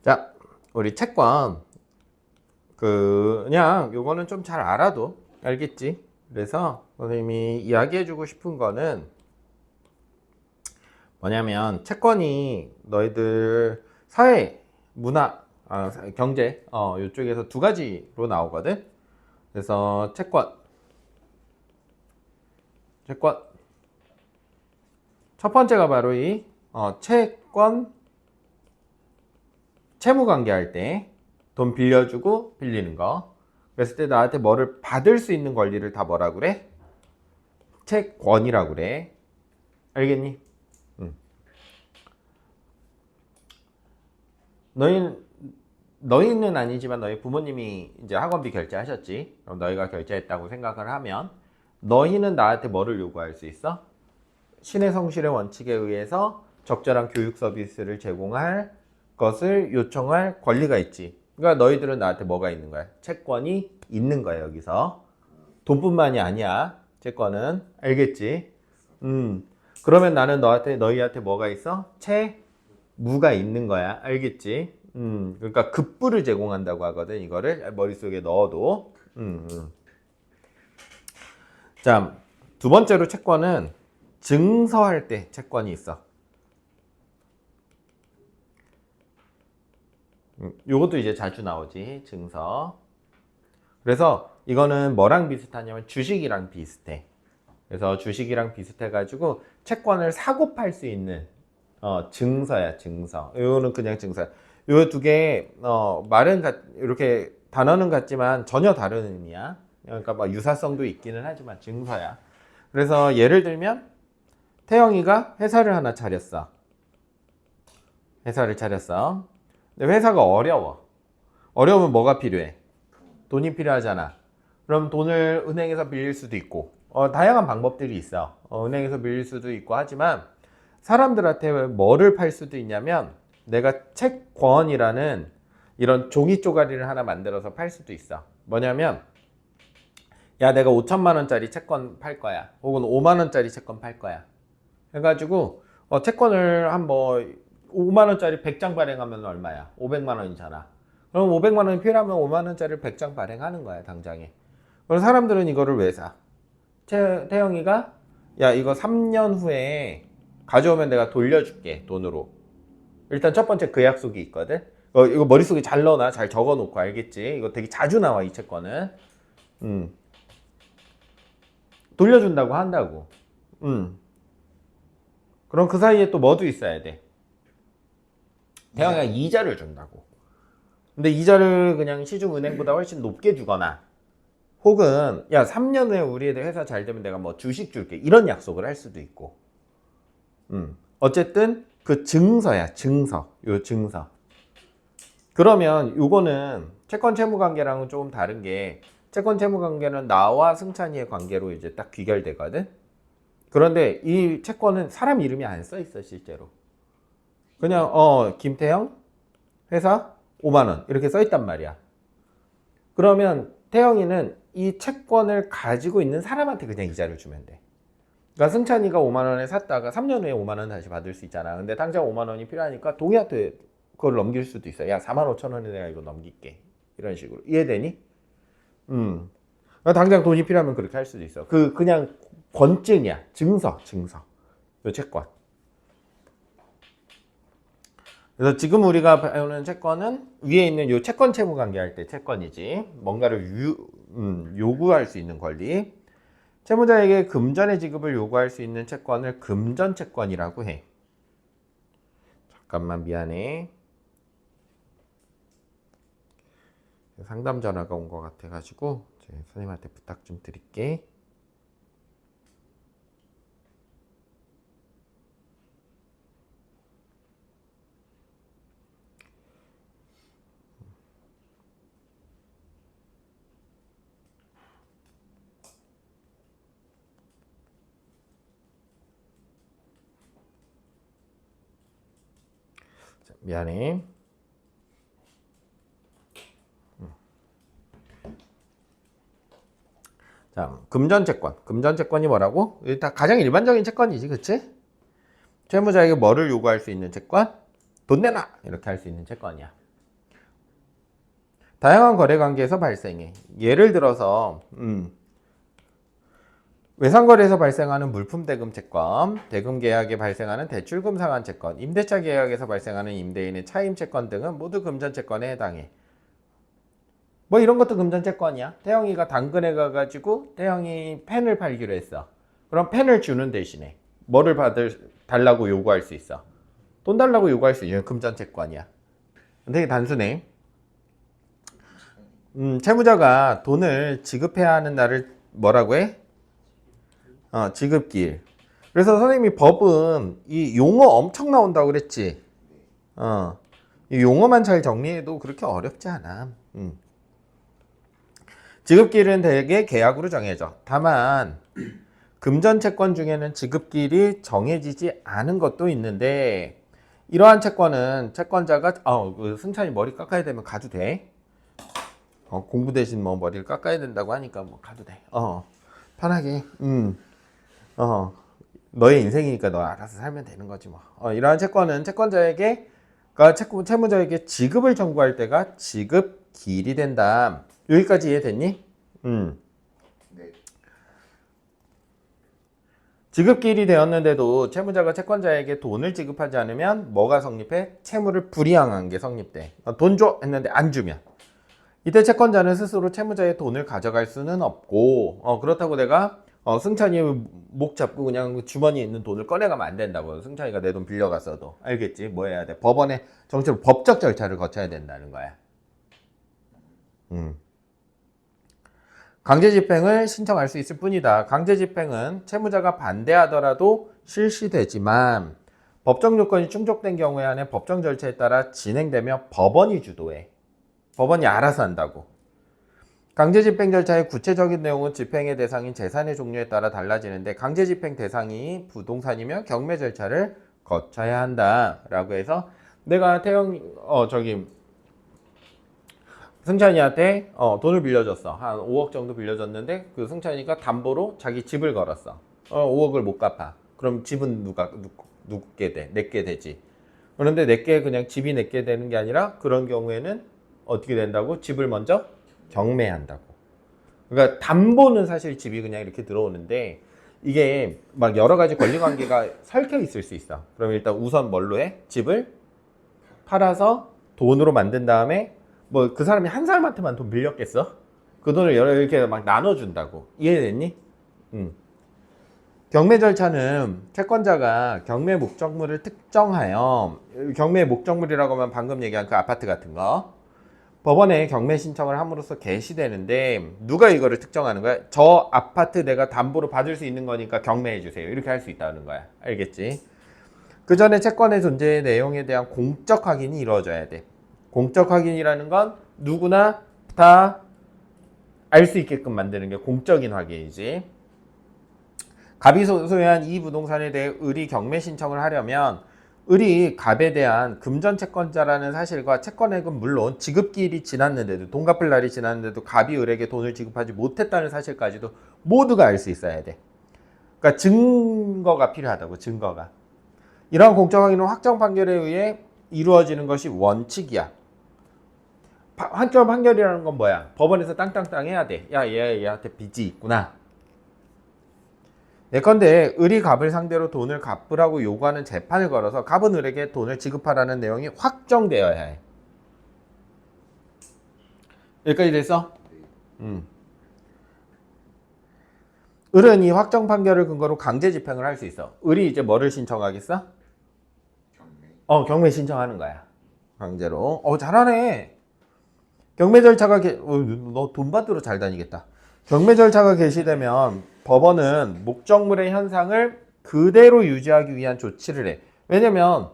자, 우리 채권 그냥 요거는 좀 잘 알아도 알겠지? 그래서 선생님이 이야기해주고 싶은 거는 뭐냐면 채권이 너희들 사회, 문화, 경제 이쪽에서 두 가지로 나오거든. 그래서 채권 첫 번째가 바로 이 채권 채무관계 할 때 돈 빌려주고 빌리는 거. 그랬을 때 나한테 뭐를 받을 수 있는 권리를 다 뭐라 그래? 채권이라고 그래. 알겠니? 너희는 아니지만 너희 부모님이 이제 학원비 결제하셨지. 그럼 너희가 결제했다고 생각을 하면 너희는 나한테 뭐를 요구할 수 있어? 신의 성실의 원칙에 의해서 적절한 교육 서비스를 제공할 것을 요청할 권리가 있지. 그러니까 너희들은 나한테 뭐가 있는 거야? 채권이 있는 거야. 여기서 돈뿐만이 아니야. 채권은. 알겠지? 그러면 나는 너희한테 뭐가 있어? 채무가 있는 거야. 알겠지? 그러니까 급부를 제공한다고 하거든. 이거를 머릿속에 넣어도. 자, 두 번째로 채권은 증서할 때 채권이 있어. 요것도 이제 자주 나오지. 증서. 그래서 이거는 뭐랑 비슷하냐면 주식이랑 비슷해. 그래서 주식이랑 비슷해가지고 채권을 사고 팔 수 있는 증서야. 증서. 요거는 그냥 증서야. 요 두 개 말은 이렇게 단어는 같지만 전혀 다른 의미야. 그러니까 막 유사성도 있기는 하지만 증서야. 그래서 예를 들면 태영이가 회사를 하나 차렸어. 회사를 차렸어. 근데 회사가 어려워. 어려우면 뭐가 필요해? 돈이 필요하잖아. 그럼 돈을 은행에서 빌릴 수도 있고 다양한 방법들이 있어. 은행에서 빌릴 수도 있고 하지만 사람들한테 뭐를 팔 수도 있냐면 내가 채권이라는 이런 종이 쪼가리를 하나 만들어서 팔 수도 있어. 뭐냐면 야, 내가 5천만 원짜리 채권 팔 거야. 혹은 5만 원짜리 채권 팔 거야. 해가지고 채권을 한 5만 원짜리 100장 발행하면 얼마야? 500만 원이잖아. 그럼 500만 원이 필요하면 5만 원짜리를 100장 발행하는 거야, 당장에. 그럼 사람들은 이거를 왜 사? 태영이가 야, 이거 3년 후에 가져오면 내가 돌려줄게, 돈으로. 일단 첫 번째 그 약속이 있거든. 이거 머릿속에 잘 넣어놔. 잘 적어놓고. 알겠지? 이거 되게 자주 나와, 이 채권은. 돌려준다고 한다고. 그럼 그 사이에 또 뭐도 있어야 돼. 태영이가 이자를 준다고. 근데 이자를 그냥 시중은행보다 훨씬 높게 주거나 혹은 야, 3년 후에 우리 애들 회사 잘 되면 내가 뭐 주식 줄게, 이런 약속을 할 수도 있고. 어쨌든 그 증서야. 증서. 요 증서. 그러면 요거는 채권 채무 관계랑은 조금 다른 게, 채권 채무 관계는 나와 승찬이의 관계로 이제 딱 귀결되거든. 그런데 이 채권은 사람 이름이 안 써 있어, 실제로. 그냥 김태형 회사 5만 원 이렇게 써 있단 말이야. 그러면 태영이는 이 채권을 가지고 있는 사람한테 그냥 이자를 주면 돼. 그러니까 승찬이가 5만 원에 샀다가 3년 후에 5만 원 다시 받을 수 있잖아. 근데 당장 5만 원이 필요하니까 동희한테 그걸 넘길 수도 있어. 야, 4만 5천 원에 내가 이거 넘길게. 이런 식으로. 이해되니? 당장 돈이 필요하면 그렇게 할 수도 있어. 그냥 권증이야. 증서. 요 채권. 그래서 지금 우리가 배우는 채권은 위에 있는 요 채권 채무 관계 할 때 채권이지. 뭔가를 요구할 수 있는 권리. 채무자에게 금전의 지급을 요구할 수 있는 채권을 금전채권이라고 해. 잠깐만, 미안해. 상담 전화가 온 것 같아가지고 선생님한테 부탁 좀 드릴게. 미안해. 자, 금전채권. 금전채권이 뭐라고? 일단 가장 일반적인 채권이지, 그치? 채무자에게 뭐를 요구할 수 있는 채권? 돈 내놔! 이렇게 할 수 있는 채권이야. 다양한 거래 관계에서 발생해. 예를 들어서 외상거래에서 발생하는 물품 대금 채권, 대금 계약에 발생하는 대출금 상환 채권, 임대차 계약에서 발생하는 임대인의 차임 채권 등은 모두 금전 채권에 해당해. 뭐 이런 것도 금전 채권이야. 태영이가 당근에 가가지고 태영이 펜을 팔기로 했어. 그럼 펜을 주는 대신에 뭐를 달라고 요구할 수 있어? 돈 달라고 요구할 수 있는 금전 채권이야. 되게 단순해. 채무자가 돈을 지급해야 하는 날을 뭐라고 해? 지급기일. 그래서 선생님이 법은 이 용어 엄청 나온다고 그랬지. 이 용어만 잘 정리해도 그렇게 어렵지 않아. 지급기일은 대개 계약으로 정해져. 다만 금전 채권 중에는 지급기일이 정해지지 않은 것도 있는데, 이러한 채권은 채권자가 그 승찬이 머리 깎아야 되면 가도 돼. 공부 대신 뭐 머리를 깎아야 된다고 하니까 뭐 가도 돼. 편하게. 너의 인생이니까 너 알아서 살면 되는 거지 뭐. 이러한 채권은 채무자에게 지급을 청구할 때가 지급 기일이 된다. 여기까지 이해됐니? 네. 지급 기일이 되었는데도 채무자가 채권자에게 돈을 지급하지 않으면 뭐가 성립해? 채무를 불이행한 게 성립돼. 돈 줘 했는데 안 주면 이때 채권자는 스스로 채무자의 돈을 가져갈 수는 없고, 그렇다고 내가 승찬이 목 잡고 그냥 주머니에 있는 돈을 꺼내가면 안 된다고. 승찬이가 내 돈 빌려갔어도. 알겠지? 뭐 해야 돼? 법원에 정치로 법적 절차를 거쳐야 된다는 거야. 강제집행을 신청할 수 있을 뿐이다. 강제집행은 채무자가 반대하더라도 실시되지만 법정 요건이 충족된 경우에 한해 법정 절차에 따라 진행되며 법원이 주도해. 법원이 알아서 한다고. 강제집행 절차의 구체적인 내용은 집행의 대상인 재산의 종류에 따라 달라지는데, 강제집행 대상이 부동산이며 경매 절차를 거쳐야 한다 라고 해서, 내가 승찬이한테 돈을 빌려줬어. 한 5억 정도 빌려줬는데 그 승찬이가 담보로 자기 집을 걸었어. 5억을 못 갚아. 그럼 집은 누구게 돼? 내게 되지. 그런데 내게 그냥 집이 내게 되는 게 아니라, 그런 경우에는 어떻게 된다고? 집을 먼저 경매한다고. 그러니까 담보는 사실 집이 그냥 이렇게 들어오는데, 이게 막 여러 가지 권리관계가 설켜 있을 수 있어. 그럼 일단 우선 뭘로 해? 집을 팔아서 돈으로 만든 다음에, 뭐 그 사람이 한 사람한테만 돈 빌렸겠어? 그 돈을 이렇게 막 나눠준다고. 이해됐니? 경매 절차는 채권자가 경매 목적물을 특정하여, 경매 목적물이라고 하면 방금 얘기한 그 아파트 같은 거, 법원에 경매 신청을 함으로써 개시되는데, 누가 이거를 특정하는 거야? 저 아파트 내가 담보로 받을 수 있는 거니까 경매해 주세요. 이렇게 할 수 있다는 거야. 알겠지? 그 전에 채권의 존재의 내용에 대한 공적 확인이 이루어져야 돼. 공적 확인이라는 건 누구나 다 알 수 있게끔 만드는 게 공적인 확인이지. 갑이 소유한 이 부동산에 대해 을이 경매 신청을 하려면, 을이 갑에 대한 금전 채권자라는 사실과 채권액은 물론 지급기일이 지났는데도, 돈 갚을 날이 지났는데도 갑이 을에게 돈을 지급하지 못했다는 사실까지도 모두가 알 수 있어야 돼. 그러니까 증거가 필요하다고. 증거가. 이러한 공적 확인은 확정 판결에 의해 이루어지는 것이 원칙이야. 확정 판결이라는 건 뭐야? 법원에서 땅땅땅 해야 돼. 야, 얘한테 빚이 있구나. 예컨대 을이 갑을 상대로 돈을 갚으라고 요구하는 재판을 걸어서 갑은 을에게 돈을 지급하라는 내용이 확정되어야 해. 여기까지 됐어? 을은 이 확정 판결을 근거로 강제 집행을 할 수 있어. 을이 이제 뭐를 신청하겠어? 경매 신청하는 거야. 강제로. 잘하네. 경매 절차가 너 돈 받으러 잘 다니겠다. 경매 절차가 개시되면 법원은 목적물의 현상을 그대로 유지하기 위한 조치를 해. 왜냐면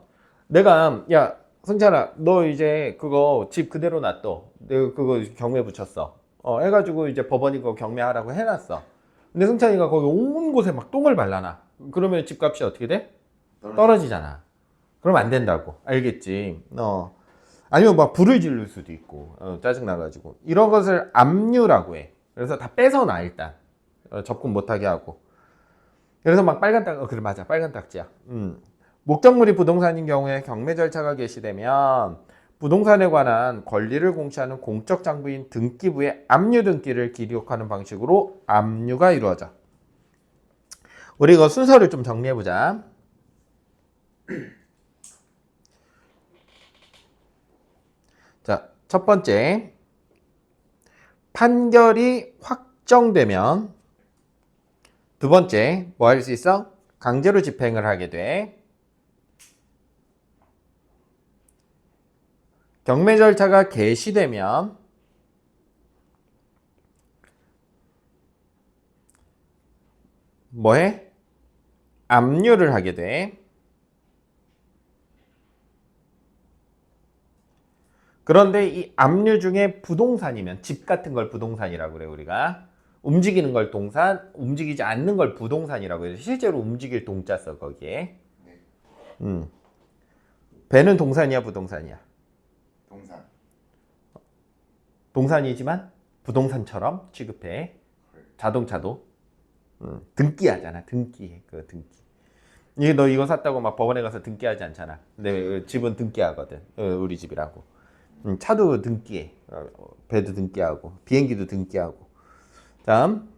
내가, 야 승찬아, 너 이제 그거 집 그대로 놔둬. 내가 그거 경매 붙였어. 해가지고 이제 법원이 그거 경매하라고 해놨어. 근데 승찬이가 거기 온 곳에 막 똥을 발라놔. 그러면 집값이 어떻게 돼? 떨어지잖아. 그럼 안 된다고. 알겠지? 아니면 막 불을 지를 수도 있고, 짜증나가지고. 이런 것을 압류라고 해. 그래서 다 뺏어놔, 일단. 접근 못하게 하고. 그래서 막 빨간 딱, 그래, 맞아. 빨간 딱지야. 목적물이 부동산인 경우에 경매 절차가 개시되면 부동산에 관한 권리를 공시하는 공적 장부인 등기부의 압류 등기를 기록하는 방식으로 압류가 이루어져. 우리 이거 순서를 좀 정리해 보자. 자, 첫 번째, 판결이 확정되면, 두 번째, 뭐 할 수 있어? 강제로 집행을 하게 돼. 경매 절차가 개시되면, 뭐해? 압류를 하게 돼. 그런데 이 압류 중에 부동산이면, 집 같은 걸 부동산이라고 그래 우리가. 움직이는 걸 동산, 움직이지 않는 걸 부동산이라고 해서 실제로 움직일 동자 써 거기에. 배는 동산이야 부동산이야? 동산. 동산이지만 부동산처럼 취급해. 자동차도 등기하잖아. 등기해. 그 등기. 이게 너 이거 샀다고 막 법원에 가서 등기하지 않잖아. 근데 집은 등기하거든. 우리 집이라고. 차도 등기해. 배도 등기하고 비행기도 등기하고. 다음,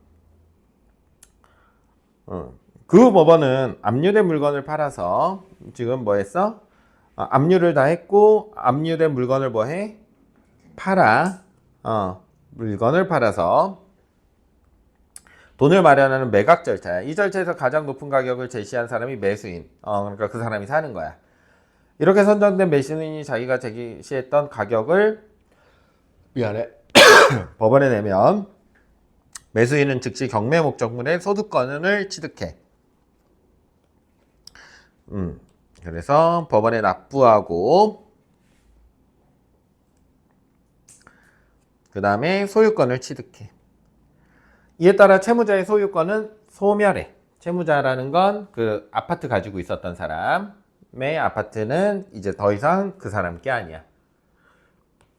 그 법원은 압류된 물건을 팔아서 지금 뭐 했어? 압류를 다 했고 압류된 물건을 뭐 해? 팔아. 물건을 팔아서 돈을 마련하는 매각 절차야. 이 절차에서 가장 높은 가격을 제시한 사람이 매수인. 그러니까 그 사람이 사는 거야. 이렇게 선정된 매수인이 자기가 제시했던 가격을 법원에 내면 매수인은 즉시 경매 목적물의 소득권을 취득해. 그래서 법원에 납부하고 그 다음에 소유권을 취득해. 이에 따라 채무자의 소유권은 소멸해. 채무자라는 건 그 아파트 가지고 있었던 사람의 아파트는 이제 더 이상 그 사람 게 아니야.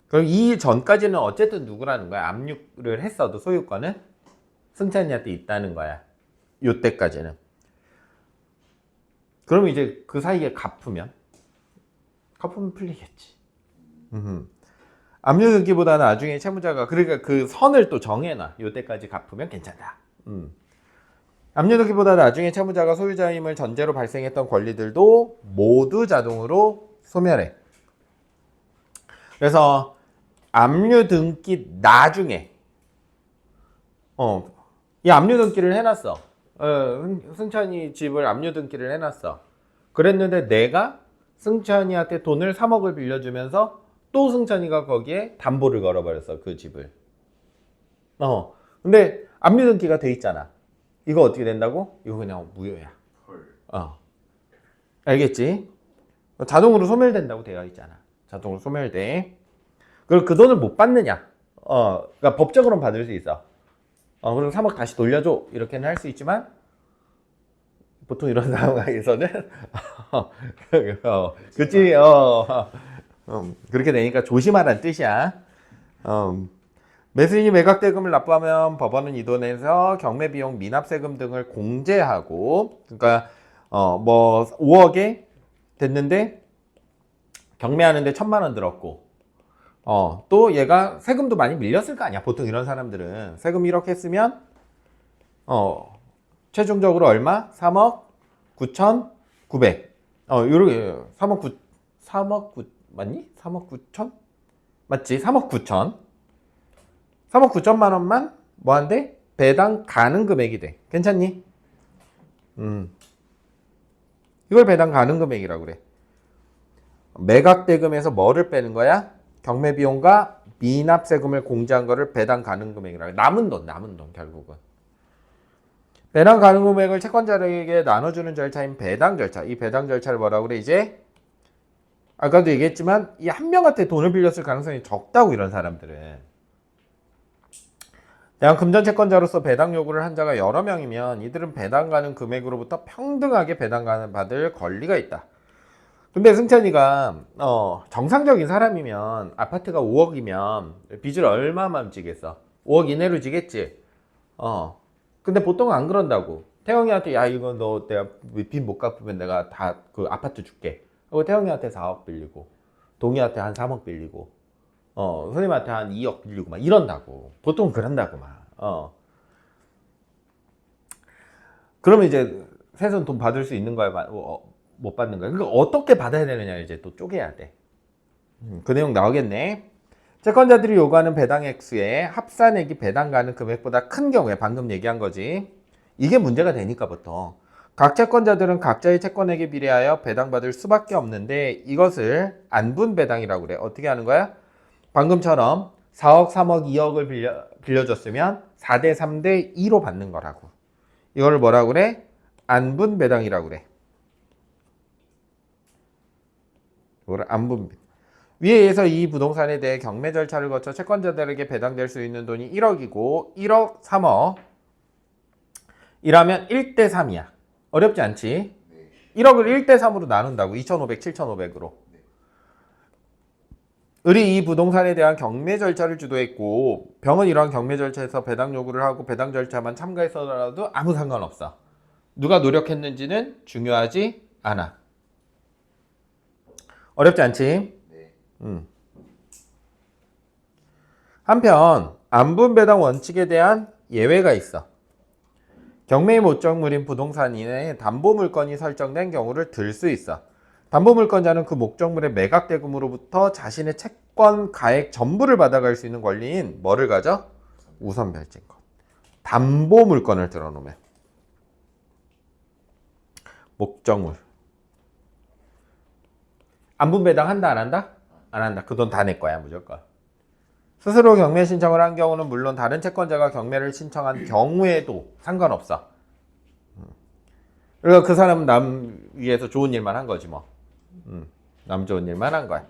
그럼 이 전까지는 어쨌든 누구라는 거야? 압류를 했어도 소유권은 승찬이한테 있다는 거야. 요때까지는. 그럼 이제 그 사이에 갚으면 풀리겠지. 압류 등기보다 나중에 채무자가 그러니까 그 선을 또 정해놔. 요때까지 갚으면 괜찮다. 압류 등기보다 나중에 채무자가 소유자임을 전제로 발생했던 권리들도 모두 자동으로 소멸해. 그래서 압류 등기 나중에 이 압류 등기를 해놨어. 승찬이 집을 압류 등기를 해놨어. 그랬는데 내가 승찬이한테 돈을 3억을 빌려주면서 또 승찬이가 거기에 담보를 걸어버렸어. 그 집을. 근데 압류 등기가 돼 있잖아. 이거 어떻게 된다고? 이거 그냥 무효야. 알겠지? 자동으로 소멸된다고 되어 있잖아. 자동으로 소멸돼. 그리고 그 돈을 못 받느냐? 그러니까 법적으로는 받을 수 있어. 그럼 3억 다시 돌려줘. 이렇게는 할 수 있지만 보통 이런 상황에서는 그치? 그렇게 되니까 조심하라는 뜻이야. 매수인이 매각대금을 납부하면 법원은 이 돈에서 경매비용, 미납세금 등을 공제하고, 그러니까 뭐 5억에 됐는데 경매하는데 1,000만 원 들었고, 또 얘가 세금도 많이 밀렸을 거 아니야. 보통 이런 사람들은 세금 1억 했으면 최종적으로 얼마? 3억 9,900. 요렇게 3억 9 맞니? 3억 9천? 맞지? 3억 9천. 3억 9천만 원만 뭐한대? 배당 가능 금액이 돼. 괜찮니? 이걸 배당 가능 금액이라고 그래. 매각대금에서 뭐를 빼는 거야? 경매비용과 미납세금을 공제한 거를 배당 가능 금액이라고 해. 남은 돈 결국은. 배당 가능 금액을 채권자에게 나눠주는 절차인 배당 절차. 이 배당 절차를 뭐라고 그래? 이제 아까도 얘기했지만 이 한 명한테 돈을 빌렸을 가능성이 적다고. 이런 사람들은 대한 금전 채권자로서 배당 요구를 한 자가 여러 명이면 이들은 배당 가능 금액으로부터 평등하게 배당 받을 권리가 있다. 근데 승찬이가 정상적인 사람이면 아파트가 5억이면 빚을 얼마만 지겠어? 5억 이내로 지겠지. 근데 보통은 안 그런다고. 태영이한테 야 이거 너 내가 빚 못 갚으면 내가 다 그 아파트 줄게 하고 태영이한테 4억 빌리고 동의한테 한 3억 빌리고 선생님한테 한 2억 빌리고 막 이런다고. 보통 그런다고 막. 그러면 이제 세선 돈 받을 수 있는 거야, 못 받는 거야. 그러니까 어떻게 받아야 되느냐 이제 또 쪼개야 돼. 그 내용 나오겠네. 채권자들이 요구하는 배당 액수의 합산액이 배당가는 금액보다 큰 경우에 방금 얘기한 거지. 이게 문제가 되니까 부터 각 채권자들은 각자의 채권액에 비례하여 배당받을 수밖에 없는데 이것을 안분배당이라고 그래. 어떻게 하는 거야? 방금처럼 4억, 3억, 2억을 빌려줬으면 4대 3대 2로 받는 거라고. 이거를 뭐라고 그래? 안분배당이라고 그래. 이거를 안분배당. 위에 의해서 이 부동산에 대해 경매 절차를 거쳐 채권자들에게 배당될 수 있는 돈이 1억이고 1억, 3억 이라면 1대 3이야. 어렵지 않지? 네. 1억을 1대 3으로 나눈다고. 2,500, 7,500으로. 네. 을이 이 부동산에 대한 경매 절차를 주도했고 병은 이러한 경매 절차에서 배당 요구를 하고 배당 절차만 참가했어도 아무 상관없어. 누가 노력했는지는 중요하지 않아. 어렵지 않지? 네. 한편 안분배당 원칙에 대한 예외가 있어. 경매의 목적물인 부동산인의 담보물건이 설정된 경우를 들 수 있어. 담보물건자는 그 목적물의 매각대금으로부터 자신의 채권 가액 전부를 받아갈 수 있는 권리인 뭐를 가져? 우선별제권. 담보물건을 들어놓으면 목적물. 안분배당 한다 안 한다? 안 한다. 그 돈 다 내 거야 무조건. 스스로 경매 신청을 한 경우는 물론 다른 채권자가 경매를 신청한 경우에도 상관없어. 그러니까 그 사람은 남 위해서 좋은 일만 한 거지 뭐. 남 좋은 일만 한 거야.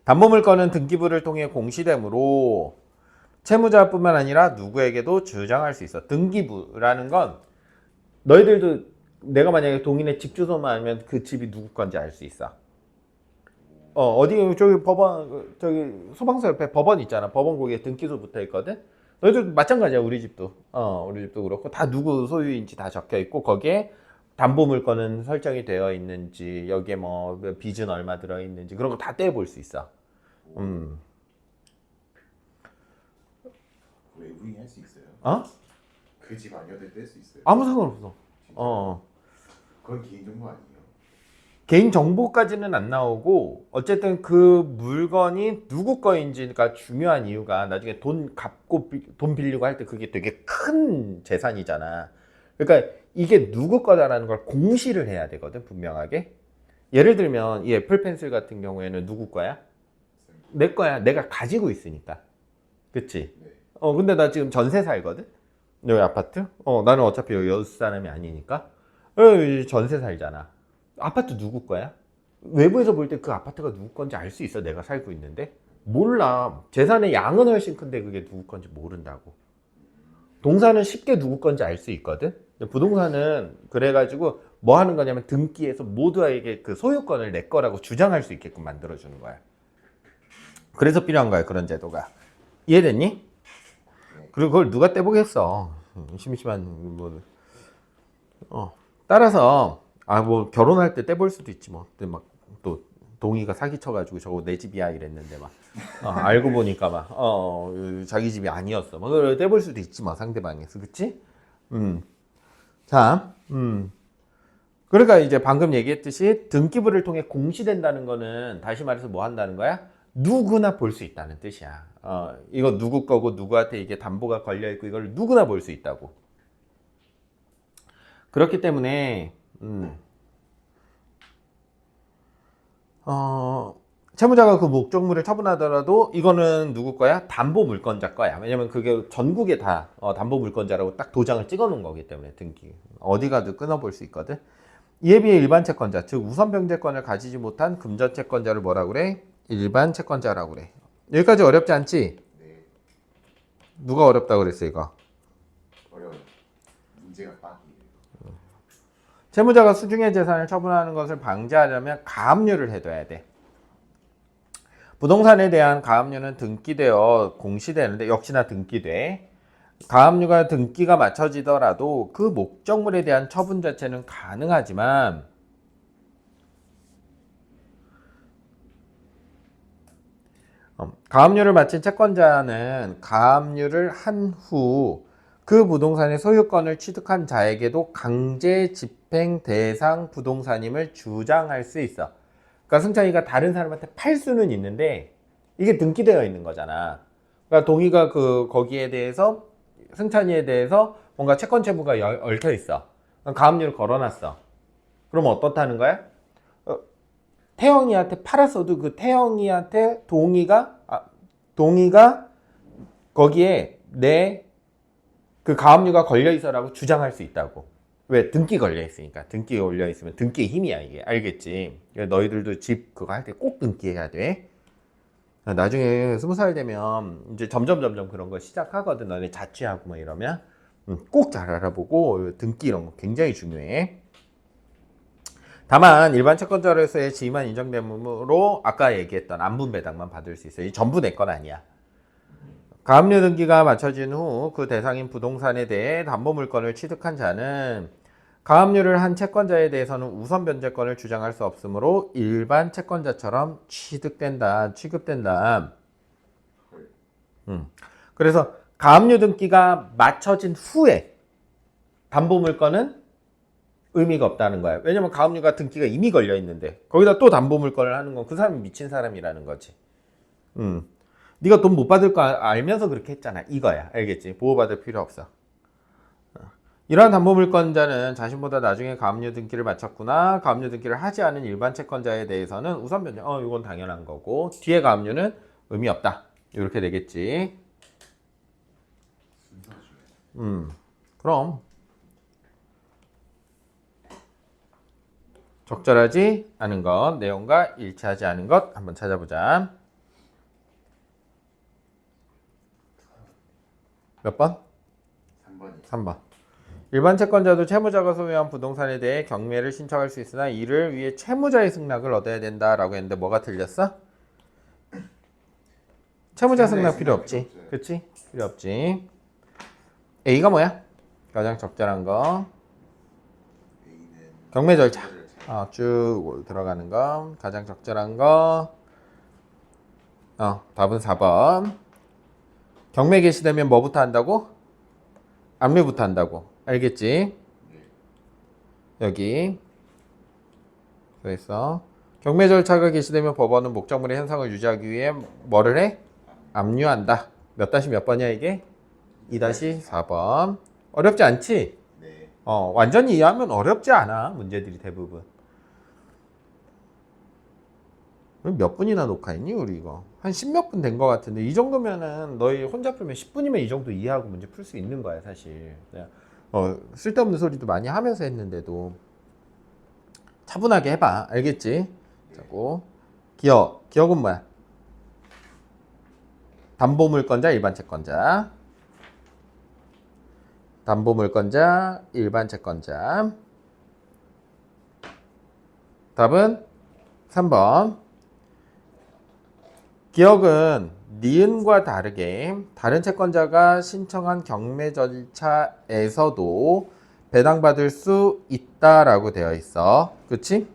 담보물건은 등기부를 통해 공시되므로 채무자뿐만 아니라 누구에게도 주장할 수 있어. 등기부라는 건 너희들도 내가 만약에 동인의 집 주소만 알면 그 집이 누구 건지 알 수 있어. 어디 저기 법원 저기 소방서 옆에 법원 있잖아. 법원 거기에 등기소 붙어 있거든. 너희들 마찬가지야. 우리 집도 우리 집도 그렇고 다 누구 소유인지 다 적혀 있고 거기에 담보물건은 설정이 되어 있는지 여기에 뭐 빚은 얼마 들어 있는지 그런 거 다 떼볼 수 있어. 외부인이 할 수 있어요? 어? 그 집 아니어도 뗄 수 있어요? 아무 상관없어. 그건 개인정보 아니에요? 개인 정보까지는 안 나오고 어쨌든 그 물건이 누구 거인지가 중요한 이유가 나중에 돈 갚고 돈 빌리고 할 때 그게 되게 큰 재산이잖아. 그러니까 이게 누구 거다라는 걸 공시를 해야 되거든 분명하게. 예를 들면 이 애플 펜슬 같은 경우에는 누구 거야? 내 거야. 내가 가지고 있으니까. 그치? 네. 근데 나 지금 전세 살거든? 여기 아파트? 나는 어차피 여기 여수 사람이 아니니까. 전세 살잖아. 아파트 누구 거야? 외부에서 볼 때 그 아파트가 누구 건지 알 수 있어. 내가 살고 있는데. 몰라. 재산의 양은 훨씬 큰데 그게 누구 건지 모른다고. 동산은 쉽게 누구 건지 알 수 있거든. 부동산은 그래가지고 뭐 하는 거냐면 등기에서 모두에게 그 소유권을 내 거라고 주장할 수 있게끔 만들어주는 거야. 그래서 필요한 거야 그런 제도가. 이해됐니? 그리고 그걸 누가 떼보겠어. 심심한 뭐. 따라서 뭐 결혼할 때 떼볼 수도 있지 뭐. 근데 막 또 동의가 사기쳐가지고 저거 내 집이야 이랬는데 막 알고 보니까 막 자기 집이 아니었어. 뭐 그걸 떼볼 수도 있지 뭐 상대방에서. 그치? 자, 그러니까 이제 방금 얘기했듯이 등기부를 통해 공시된다는 거는 다시 말해서 뭐 한다는 거야? 누구나 볼 수 있다는 뜻이야. 이거 누구 거고 누구한테 이게 담보가 걸려 있고 이걸 누구나 볼 수 있다고. 그렇기 때문에 채무자가 그 목적물을 처분하더라도 이거는 누구 거야? 담보 물건자 거야. 왜냐면 그게 전국에 다 담보 물건자라고 딱 도장을 찍어 놓은 거기 때문에 등기 어디 가도 끊어볼 수 있거든. 이에 비해 일반 채권자, 즉 우선 병제권을 가지지 못한 금전 채권자를 뭐라 그래? 일반 채권자라고 그래. 여기까지 어렵지 않지? 네. 누가 어렵다고 그랬어 이거? 어려워요. 문제가 딱이에요. 채무자가 수중의 재산을 처분하는 것을 방지하려면 가압류를 해둬야 돼. 부동산에 대한 가압류는 등기되어 공시되는데 역시나 등기돼. 가압류가 등기가 맞춰지더라도 그 목적물에 대한 처분 자체는 가능하지만 가압류를 마친 채권자는 가압류를 한 후 그 부동산의 소유권을 취득한 자에게도 강제 집행 대상 부동산임을 주장할 수 있어. 그러니까 승찬이가 다른 사람한테 팔 수는 있는데 이게 등기되어 있는 거잖아. 그러니까 동의가 거기에 대해서 승찬이에 대해서 뭔가 채권 채무가 얽혀 있어. 가압류를 걸어놨어. 그럼 어떻다는 거야? 태영이한테 팔았어도 그 태영이한테 동의가 거기에 내 그 가압류가 걸려 있어라고 주장할 수 있다고. 왜? 등기 걸려 있으니까. 등기 걸려 있으면 등기의 힘이야 이게. 알겠지? 너희들도 집 그거 할 때 꼭 등기해야 돼. 나중에 20살 되면 이제 점점 그런 거 시작하거든. 너네 자취하고 뭐 이러면 꼭 잘 알아보고 등기 이런 거 굉장히 중요해. 다만 일반 채권자로서의 지위만 인정됨으로 아까 얘기했던 안분 배당만 받을 수 있어요. 이 전부 내 건 아니야. 가압류 등기가 마쳐진 후 그 대상인 부동산에 대해 담보물건을 취득한 자는 가압류를 한 채권자에 대해서는 우선 변제권을 주장할 수 없으므로 일반 채권자처럼 취급된다. 그래서 가압류 등기가 마쳐진 후에 담보물건은 의미가 없다는 거야. 왜냐면 가압류가 등기가 이미 걸려 있는데 거기다 또 담보물건을 하는 건 그 사람이 미친 사람이라는 거지. 네가 돈 못 받을 거 알면서 그렇게 했잖아. 이거야. 알겠지? 보호받을 필요 없어. 이러한 담보물권자는 자신보다 나중에 가압류 등기를 마쳤구나. 가압류 등기를 하지 않은 일반 채권자에 대해서는 우선 변제. 이건 당연한 거고 뒤에 가압류는 의미 없다. 이렇게 되겠지. 그럼 적절하지 않은 것, 내용과 일치하지 않은 것 한번 찾아보자. 몇 번? 3번이요. 3번. 일반 채권자도 채무자가 소유한 부동산에 대해 경매를 신청할 수 있으나 이를 위해 채무자의 승낙을 얻어야 된다라고 했는데 뭐가 틀렸어? 채무자 승낙 필요 없지. 그치? 필요 없지. A가 뭐야? 가장 적절한 거. A는 경매 절차. 쭉 들어가는 거. 가장 적절한 거. 답은 4번. 경매 개시되면 뭐부터 한다고? 압류부터 한다고. 알겠지? 여기 그래서 경매 절차가 개시되면 법원은 목적물의 현상을 유지하기 위해 뭐를 해? 압류한다. 몇 다시 몇 번이야 이게? 2-4번. 어렵지 않지? 네. 완전히 이해하면 어렵지 않아. 문제들이 대부분. 몇 분이나 녹화했니 우리 이거? 한 10몇 분 된 것 같은데 이 정도면은 너희 혼자 풀면 10분이면 이 정도 이해하고 문제 풀 수 있는 거야 사실. 쓸데없는 소리도 많이 하면서 했는데도 차분하게 해봐. 알겠지? 자고 기억은 뭐야? 담보물권자 일반 채권자. 담보물권자 일반 채권자. 답은 3번. 기억은 니은과 다르게 다른 채권자가 신청한 경매 절차에서도 배당받을 수 있다라고 되어 있어. 그치?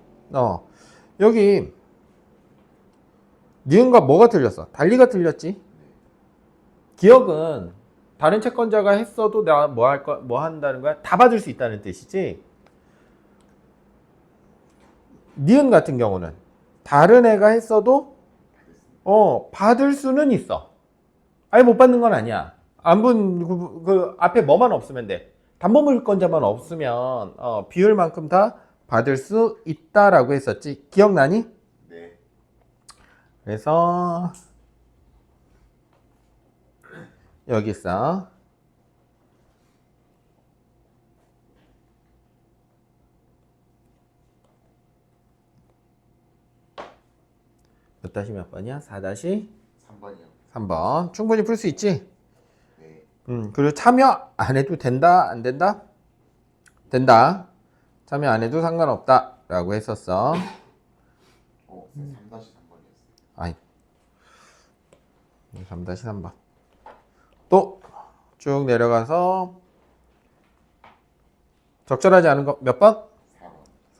여기 니은과 뭐가 틀렸어? 달리가 틀렸지? 기억은 다른 채권자가 했어도 내가 뭐 한다는 거야? 다 받을 수 있다는 뜻이지? 니은 같은 경우는 다른 애가 했어도 받을 수는 있어. 아예 못 받는 건 아니야. 안분 그 앞에 뭐만 없으면 돼. 담보물권자만 없으면 비율만큼 다 받을 수 있다라고 했었지. 기억나니? 네. 그래서 여기 있어. 몇 다시 몇 번이야? 4-3번. 3번이요. 충분히 풀 수 있지? 네. 그리고 참여 안 해도 된다? 안 된다? 된다. 참여 안 해도 상관없다. 라고 했었어. 3-3번이었어요. 아이. 3-3번. 또 쭉 내려가서 적절하지 않은 거 몇 번?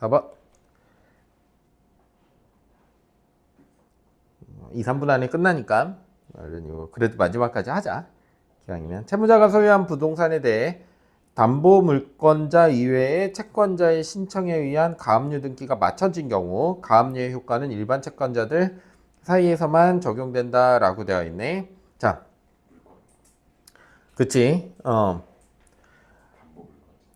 4번. 4번. 2, 3분 안에 끝나니까 얼른 이거 그래도 마지막까지 하자. 기왕이면 채무자가 소유한 부동산에 대해 담보물권자 이외의 채권자의 신청에 의한 가압류 등기가 맞춰진 경우 가압류의 효과는 일반 채권자들 사이에서만 적용된다라고 되어 있네. 자, 그치?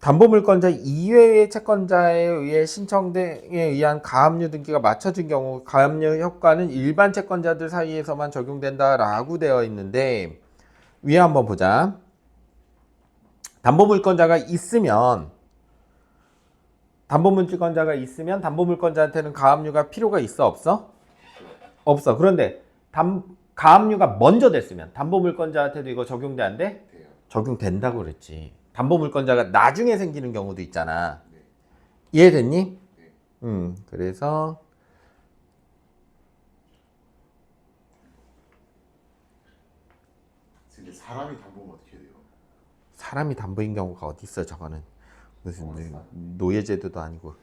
담보물권자 이외의 채권자에 의해 신청 등에 의한 가압류 등기가 맞춰진 경우 가압류 효과는 일반 채권자들 사이에서만 적용된다라고 되어 있는데 위에 한번 보자. 담보물권자가 있으면 담보물권자한테는 가압류가 필요가 있어 없어? 없어. 그런데 가압류가 먼저 됐으면 담보물권자한테도 이거 적용돼 안 돼? 돼요. 적용된다고 그랬지. 담보물권자가 나중에 생기는 경우도 있잖아. 네. 이해됐니? 네. 그래서 근데 사람이 담보면 어떻게 돼요? 사람이 담보인 경우가 어디 있어? 저거는 무슨 노예제도도 아니고.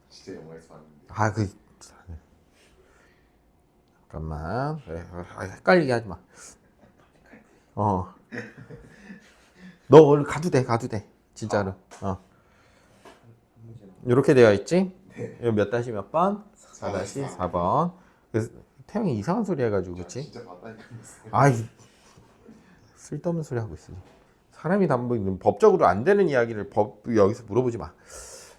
진짜 영화에서 봤는데. 아, 잠깐만. 헷갈리게 하지 마. 너 오늘 가도 돼. 진짜로. 이렇게 되어 있지? 네. 이거 몇 다시 몇 번? 4-4번. 그래서 태영이 이상한 소리 해가지고, 그치? 진짜 봤다니까. 아이, 쓸데없는 소리 하고 있어. 사람이 담보인 법적으로 안 되는 이야기를 여기서 물어보지 마.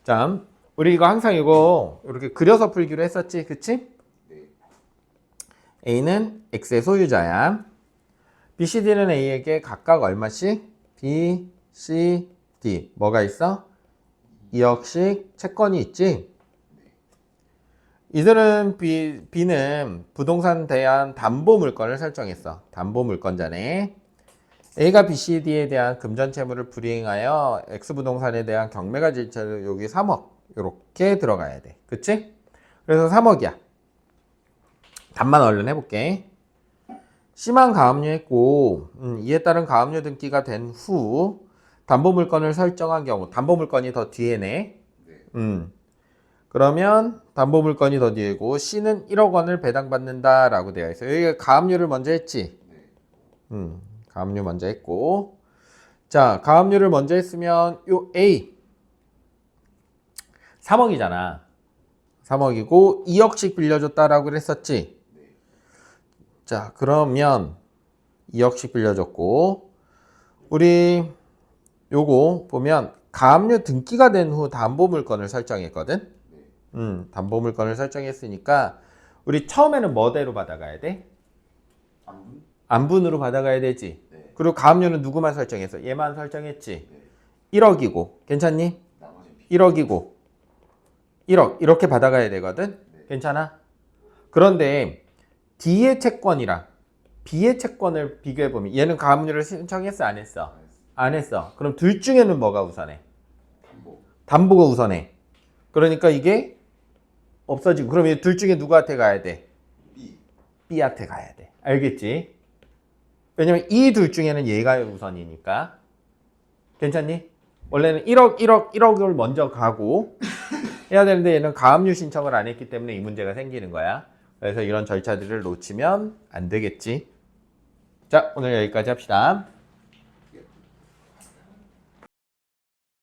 자, 우리 이거 항상 이거 이렇게 그려서 풀기로 했었지, 그치? 네. A는 X의 소유자야. B, C, D는 A에게 각각 얼마씩? B, C, D. 뭐가 있어? 2억씩 채권이 있지? 이들은 B는 부동산 대한 담보물권을 설정했어. 담보물권자네. A가 B, C, D에 대한 금전 채무를 불이행하여 X부동산에 대한 경매가 질차를 여기 3억 이렇게 들어가야 돼. 그치? 그래서 3억이야. 답만 얼른 해볼게. C만 가압류했고 이에 따른 가압류 등기가 된 후 담보물권을 설정한 경우 담보물권이 더 뒤에네. 네. 그러면 담보물권이 더 뒤에고 C는 1억 원을 배당받는다라고 되어 있어요. 여기 가압류를 먼저 했지. 네. 가압류 먼저 했고, 자, 가압류를 먼저 했으면 요 A 3억이잖아. 3억이고 2억씩 빌려줬다라고 그랬었지. 네. 자, 그러면 2억씩 빌려줬고 우리 요거 보면 가압류 등기가 된 후 담보물권을 설정했거든. 네. 담보물권을 설정했으니까 우리 처음에는 뭐대로 받아가야 돼? 안분? 안분으로 받아가야 되지. 네. 그리고 가압류는 누구만 설정했어? 얘만 설정했지. 네. 1억이고 괜찮니? 나머지 1억이고 1억 이렇게 받아가야 되거든. 네. 괜찮아? 그런데 D의 채권이랑 B의 채권을 비교해보면 얘는 가압류를 신청했어 안 했어? 안 했어. 그럼 둘 중에는 뭐가 우선해? 담보. 담보가 우선해. 그러니까 이게 없어지고 그럼 이 둘 중에 누구한테 가야 돼? B. B한테 가야 돼. 알겠지? 왜냐면 이 둘 중에는 얘가 우선이니까. 괜찮니? 원래는 1억을 먼저 가고 해야 되는데 얘는 가압류 신청을 안 했기 때문에 이 문제가 생기는 거야. 그래서 이런 절차들을 놓치면 안 되겠지. 자, 오늘 여기까지 합시다.